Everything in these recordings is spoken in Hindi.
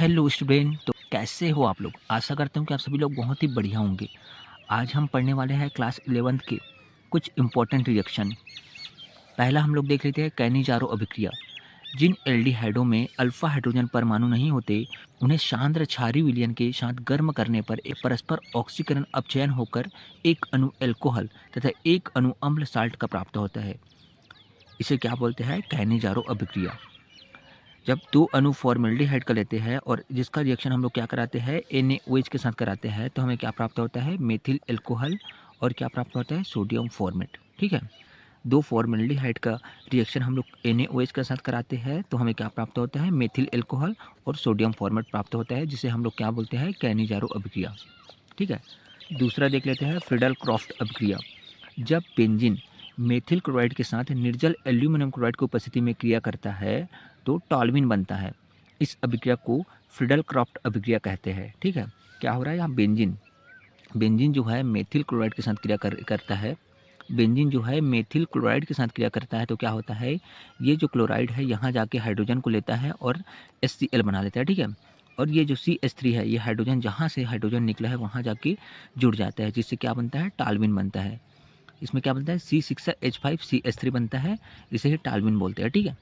हेलो स्टूडेंट, तो कैसे हो आप लोग। आशा करता हूँ कि आप सभी लोग बहुत ही बढ़िया होंगे। आज हम पढ़ने वाले हैं क्लास 11th के कुछ इंपॉर्टेंट रिएक्शन। पहला हम लोग देख लेते हैं कैनिजारो अभिक्रिया। जिन एल्डिहाइडों में अल्फा हाइड्रोजन परमाणु नहीं होते, उन्हें शांद्र क्षारीय विलयन के साथ गर्म करने पर एक परस्पर ऑक्सीकरण अपचयन होकर एक अणु एल्कोहल तथा एक अणु अम्ल साल्ट का प्राप्त होता है। इसे क्या बोलते हैं? कैनिजारो अभिक्रिया। जब दो अणु फॉर्मेल्डिहाइड का लेते हैं और जिसका रिएक्शन हम लोग क्या कराते हैं, NaOH के साथ कराते हैं, तो हमें क्या प्राप्त होता है? मेथिल एल्कोहल और क्या प्राप्त होता है? Sodium format. ठीक है, दो फॉर्मेल्डिहाइड का रिएक्शन हम लोग NaOH के साथ कराते हैं तो हमें क्या प्राप्त होता है? मेथिल एल्कोहल और सोडियम फॉर्मेट प्राप्त होता है, जिसे हम लोग क्या बोलते हैं? कैनिजारो अभिक्रिया। ठीक है, दूसरा देख लेते हैं फ्रीडल क्रॉफ्ट अभिक्रिया। जब बेंजीन मेथिल क्लोराइड के साथ निर्जल एल्यूमिनियम क्लोराइड की उपस्थिति में क्रिया करता है तो टॉल्यूमिन बनता है। इस अभिक्रिया को फ्रीडल क्रॉफ्ट अभिक्रिया कहते हैं। ठीक है, क्या हो रहा है यहाँ? बेंजीन बेंजीन जो है मेथिल क्लोराइड के साथ क्रिया करता है। बेंजीन जो है मेथिल क्लोराइड के साथ क्रिया करता है तो क्या होता है? ये जो क्लोराइड है यहाँ जाके हाइड्रोजन को लेता है और HCl बना लेता है। ठीक है, और ये जो CH3 है, ये हाइड्रोजन जहाँ से हाइड्रोजन निकला है वहाँ जाके जुड़ जाता है, जिससे क्या बनता है? टाल्विन बनता है। इसमें क्या बनता है? C6H5CH3 बनता है, इसे ही टाल्विन बोलते हैं। ठीक है,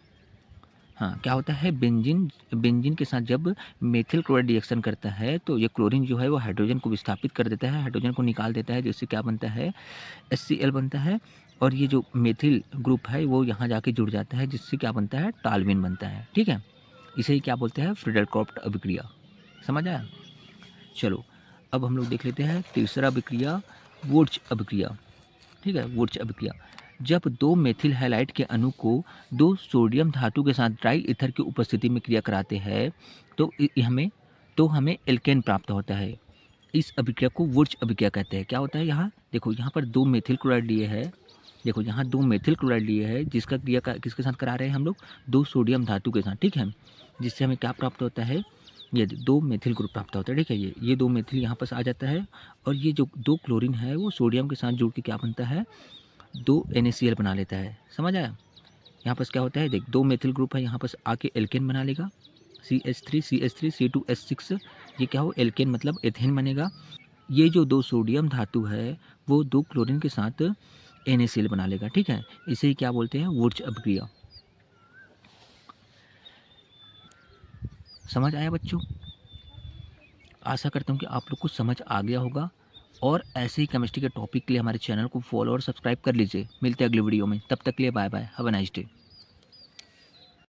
हाँ, क्या होता है? बेंजीन बेंजीन के साथ जब मेथिल क्लोराइड रिएक्शन करता है तो ये क्लोरीन जो है वो हाइड्रोजन को विस्थापित कर देता है, हाइड्रोजन को निकाल देता है, जिससे क्या बनता है? HCl बनता है। और ये जो मेथिल ग्रुप है वो यहाँ जाके जुड़ जाता है, जिससे क्या बनता है? टाल्विन बनता है। ठीक है, इसे ही क्या बोलते हैं? फ्रीडल क्रॉफ्ट अभिक्रिया। समझ आया? चलो, अब हम लोग देख लेते हैं तीसरा अभिक्रिया, वुर्त्ज अभिक्रिया। ठीक है, वुर्त्ज अभिक्रिया। जब दो मेथिल हैलाइड के अणु को दो सोडियम धातु के साथ ड्राई ईथर की उपस्थिति में क्रिया कराते हैं तो हमें एल्केन प्राप्त होता है। इस अभिक्रिया को वुर्त्ज अभिक्रिया कहते हैं। क्या होता है यहाँ? देखो, यहाँ पर दो मेथिल क्लोराइड लिए है। देखो, यहाँ दो मेथिल क्लोराइड लिए है, जिसका क्रिया किसके साथ करा रहे हैं हम लोग? दो सोडियम धातु के साथ। ठीक है, जिससे हमें क्या प्राप्त होता है? ये दो मेथिल ग्रुप प्राप्त होता है। ठीक है, ये दो मेथिल यहाँ पर आ जाता है और ये जो दो क्लोरीन है वो सोडियम के साथ जुड़ के क्या बनता है? दो NaCl बना लेता है। समझ आया? यहाँ पर क्या होता है? देख, दो मेथिल ग्रुप है, यहाँ पर आके एल्केन बना लेगा, CH3 C2H6। ये क्या हो? एल्केन मतलब एथेन बनेगा। ये जो दो सोडियम धातु है वो दो क्लोरीन के साथ NaCl बना लेगा। ठीक है, इसे ही क्या बोलते हैं? वुर्त्ज अभिक्रिया। समझ आया बच्चों? आशा करता हूँ कि आप लोग को समझ आ गया होगा। और ऐसे ही केमिस्ट्री के टॉपिक के लिए हमारे चैनल को फॉलो और सब्सक्राइब कर लीजिए। मिलते हैं अगली वीडियो में, तब तक के लिए bye bye, have a nice day.